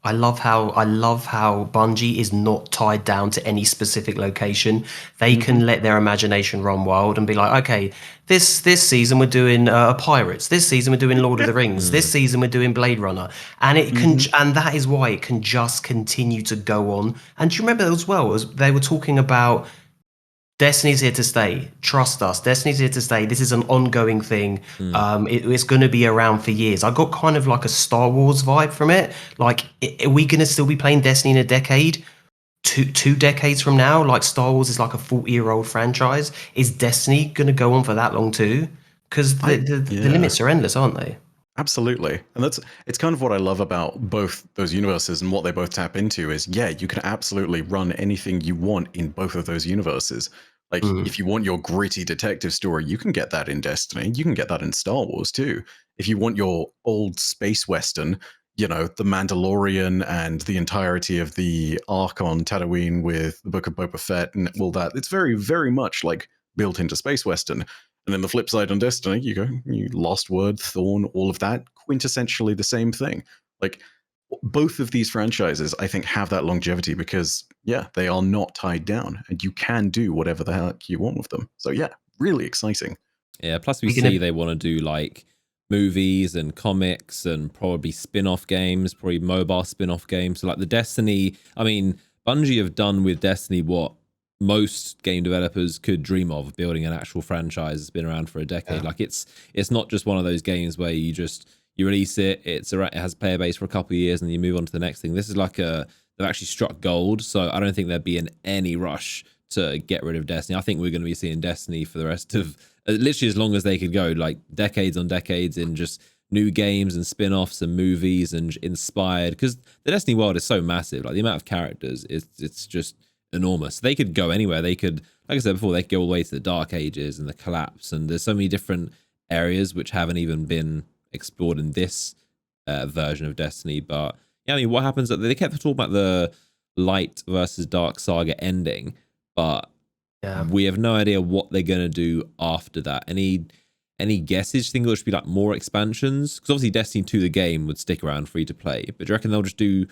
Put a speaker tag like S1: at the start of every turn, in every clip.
S1: I love how Bungie is not tied down to any specific location. They
S2: Hmm.
S1: can let their imagination run wild and be like, okay, this season we're doing Pirates. This season we're doing Lord of the Rings. This
S3: Mm.
S1: season we're doing Blade Runner, and it can,
S2: Hmm.
S1: and that is why it can just continue to go on. And do you remember as well as they were talking about Destiny's here to stay. Trust us. Destiny's here to stay. This is an ongoing thing.
S3: Mm.
S1: It's going to be around for years. I got kind of like a Star Wars vibe from it. Like, are we going to still be playing Destiny in a decade? Two decades from now? Like, Star Wars is like a 40-year-old franchise. Is Destiny going to go on for that long too? Because the
S2: Yeah.
S1: limits are endless, aren't they?
S2: Absolutely. And it's kind of what I love about both those universes, and what they both tap into is, yeah, you can absolutely run anything you want in both of those universes. Like,
S1: Mm.
S2: if you want your gritty detective story, you can get that in Destiny. You can get that in Star Wars too. If you want your old space western, The Mandalorian and the entirety of the arc on Tatooine with the Book of Boba Fett and all that, it's very, very much like built into space western. And then the flip side on Destiny, you Lost Word, Thorn, all of that, quintessentially the same thing. Like, both of these franchises, I think, have that longevity because, yeah, they are not tied down, and you can do whatever the heck you want with them. So, yeah, really exciting.
S3: Yeah, plus we
S1: We're
S3: see
S1: gonna,
S3: they want to do like movies and comics and probably spin-off games, probably mobile spin-off games. So like the Destiny, I mean, Bungie have done with Destiny what most game developers could dream of, building an actual franchise that's been around for a decade.
S1: yeah.
S3: Like it's not just one of those games where you release it, it has a player base for a couple of years and then you move on to the next thing. This is like they've actually struck gold, so I don't think there'd be in any rush to get rid of Destiny. I think we're going to be seeing Destiny for the rest of literally as long as they could go, like decades on decades in just new games and spin-offs and movies and inspired, because the Destiny world is so massive. Like the amount of characters, it's just enormous. They could go anywhere. They could, like I said before, they could go all the way to the Dark Ages and the Collapse, and there's so many different areas which haven't even been explored in this version of Destiny. But yeah, I mean, what happens? They kept talking about the light versus dark saga ending, but
S1: Yeah.
S3: we have no idea what they're gonna do after that. Any guesses? Do you think there'll just be like more expansions? Because obviously Destiny 2, the game, would stick around free to play. But do you reckon they'll just do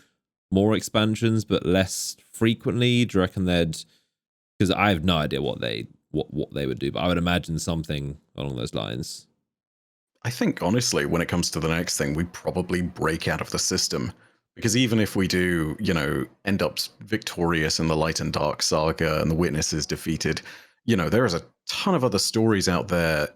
S3: more expansions but less frequently? Do you reckon they'd? Because I have no idea what they would do, but I would imagine something along those lines.
S2: I think, honestly, when it comes to the next thing, we probably break out of the system. Because even if we do, end up victorious in the Light and Dark saga and the Witness is defeated, there is a ton of other stories out there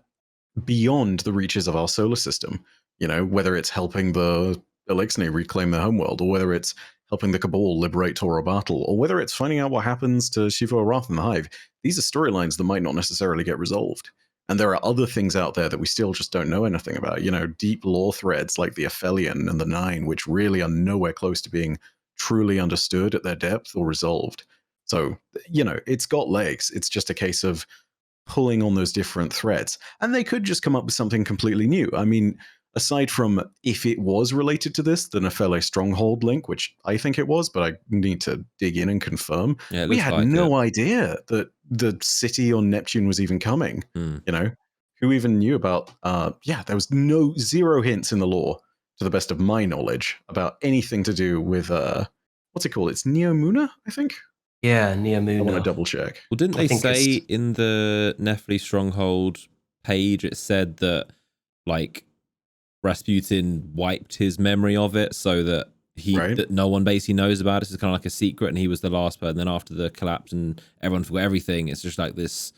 S2: beyond the reaches of our solar system. Whether it's helping the Elixni reclaim their homeworld, or whether it's helping the Cabal liberate Toro Battle, or whether it's finding out what happens to Shiva Arath and the Hive. These are storylines that might not necessarily get resolved. And there are other things out there that we still just don't know anything about. Deep lore threads like the Aphelion and the Nine, which really are nowhere close to being truly understood at their depth or resolved. So, it's got legs. It's just a case of pulling on those different threads. And they could just come up with something completely new. I mean, aside from if it was related to this, the Nephele Stronghold link, which I think it was, but I need to dig in and confirm,
S3: Yeah, it
S2: we
S3: looks
S2: had
S3: like it.
S2: no idea that the city on Neptune was even coming.
S3: Hmm.
S2: Who even knew about, there was zero hints in the lore, to the best of my knowledge, about anything to do with, what's it called? It's Neomuna, I think?
S1: Yeah,
S2: I want to
S1: Neomuna.
S2: double check.
S3: Well, didn't
S1: I
S3: they
S1: think
S3: say
S1: it's
S3: in the Nephili Stronghold page, it said that like Rasputin wiped his memory of it so that
S2: Right?
S3: that no one basically knows about it. It's kind of like a secret, and he was the last person. Then after the collapse and everyone forgot everything, it's just like this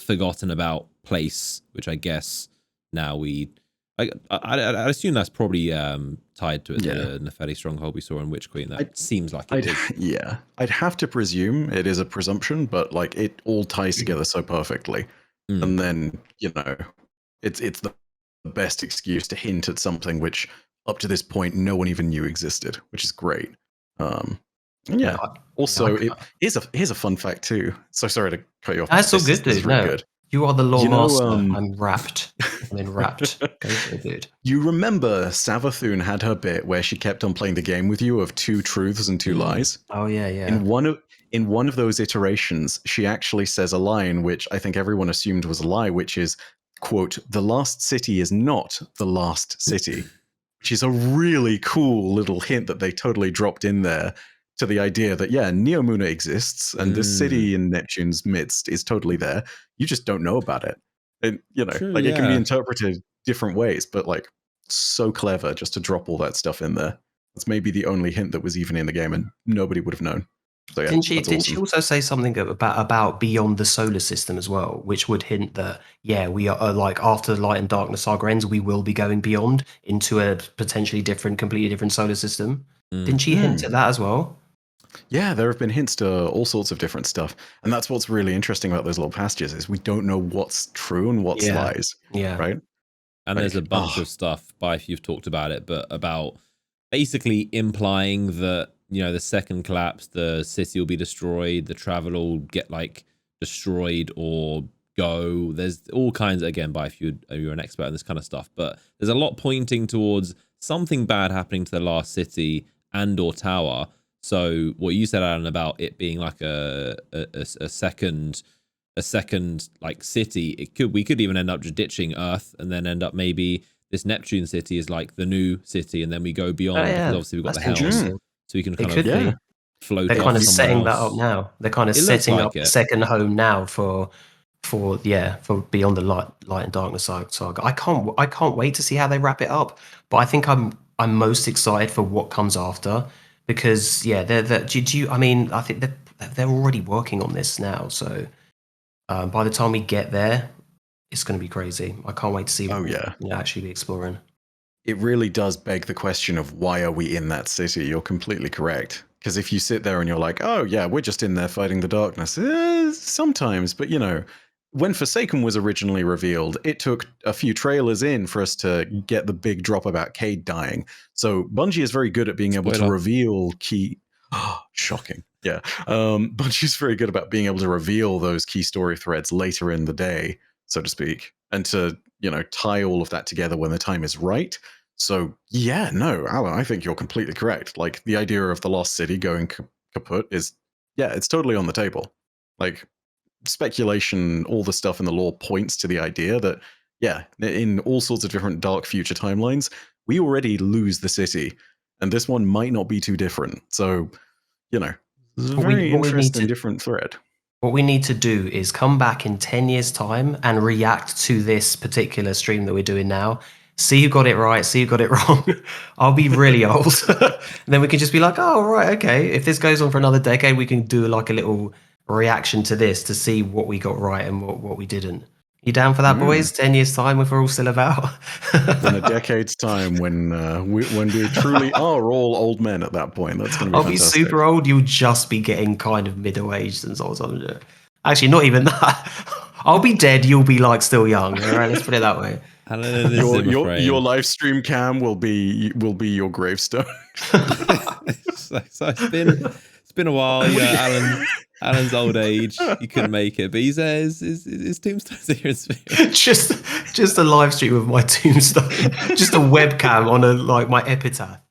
S3: forgotten about place, which I guess now I assume that's probably tied to it,
S2: Yeah.
S3: the Nepheli Stronghold we saw in Witch Queen. That
S2: I'd-
S3: seems like it is.
S2: Yeah, I'd have to presume it is a presumption, but like it all ties together so perfectly.
S3: Mm.
S2: And then, it's the best excuse to hint at something which up to this point no one even knew existed, which is great. And yeah. Also, here's a fun fact too. So sorry to cut you off.
S1: That's all
S2: This
S1: good,
S2: is
S1: dude.
S2: really
S1: No,
S2: good.
S1: you are the lore
S2: You know,
S1: master. I'm wrapped. I'm enwrapped. Go for it, dude.
S2: You remember Savathun had her bit where she kept on playing the game with you of two truths and two lies?
S1: Oh yeah, yeah.
S2: In one of those iterations, she actually says a line which I think everyone assumed was a lie, which is, quote, "The last city is not the last city," which is a really cool little hint that they totally dropped in there to the idea that, yeah, Neomuna exists and this city in Neptune's midst is totally there. You just don't know about it. And,
S3: True,
S2: like it can be
S3: yeah.
S2: interpreted different ways, but like so clever just to drop all that stuff in there. That's maybe the only hint that was even in the game and nobody would have known. So yeah, that's
S1: Didn't she
S2: awesome.
S1: also say something about beyond the solar system as well, which would hint that yeah, we are like after Light and Darkness Saga ends, we will be going beyond into a potentially different, completely different solar system. Didn't she hint at that as well?
S2: Yeah, there have been hints to all sorts of different stuff, and that's what's really interesting about those little passages is we don't know what's true and what's
S1: Yeah,
S2: lies,
S1: yeah.
S2: right?
S3: And there's a
S2: Like,
S3: bunch of stuff, by if you've talked about it, but about basically implying that, the second collapse, the city will be destroyed, the travel will get like destroyed or go. There's all kinds, again, by if you're an expert in this kind of stuff, but there's a lot pointing towards something bad happening to the last city and or tower. So what you said, Alan, about it being like a second like city, we could even end up just ditching Earth and then end up maybe this Neptune city is like the new city, and then we go beyond because
S1: Yeah,
S3: obviously we've got
S1: that's
S3: the helm,
S1: interesting.
S3: so we can
S1: It
S3: kind
S1: could
S3: of
S1: be.
S3: float
S1: They're
S3: it
S1: kind
S3: off
S1: of
S3: somewhere
S1: setting that up
S3: else.
S1: now. They're kind of
S3: It looks
S1: setting up
S3: like
S1: a
S3: it.
S1: second home now for beyond the light and darkness saga. I can't wait to see how they wrap it up. But I think I'm most excited for what comes after because yeah, I mean I think they're already working on this now. So by the time we get there, it's going to be crazy. I can't wait to see what
S2: oh yeah,
S1: we'll actually be exploring.
S2: it really does beg the question of why are we in that city? You're completely correct. Because if you sit there and you're like, oh yeah, we're just in there fighting the darkness, sometimes, but when Forsaken was originally revealed, it took a few trailers in for us to get the big drop about Cade dying. So Bungie is very good at being able to
S3: Spoiler.
S2: reveal key. Shocking. Yeah. Bungie's very good about being able to reveal those key story threads later in the day, so to speak, and to, tie all of that together when the time is right. So yeah, no, Alan, I think you're completely correct. Like the idea of the lost city going kaput is, yeah, it's totally on the table. Like speculation, all the stuff in the lore points to the idea that, yeah, in all sorts of different dark future timelines, we already lose the city, and this one might not be too different. So, it's a very
S1: What we need
S2: interesting,
S1: to
S2: different thread.
S1: What we need to do is come back in 10 years' time and react to this particular stream that we're doing now. See who got it right, see who got it wrong. I'll be really old. And then we can just be like, oh, right, okay. If this goes on for another decade, we can do like a little reaction to this to see what we got right and what we didn't. You down for that, boys? 10 years' time if we're all still about?
S2: In a decade's time, when we truly are all old men at that point, that's going to be
S1: I'll be
S2: fantastic.
S1: super old. You'll just be getting kind of middle-aged and sort of shit. Actually, not even that. I'll be dead. You'll be like still young. All right, let's put it that way.
S3: Alan in his Zimmer frame.
S2: Your live stream cam will be your gravestone.
S3: so it's been a while. Alan's old age. He couldn't make it, but he's his tombstone's here in spirit.
S1: just a live stream of my tombstone. Just a webcam on my epitaph.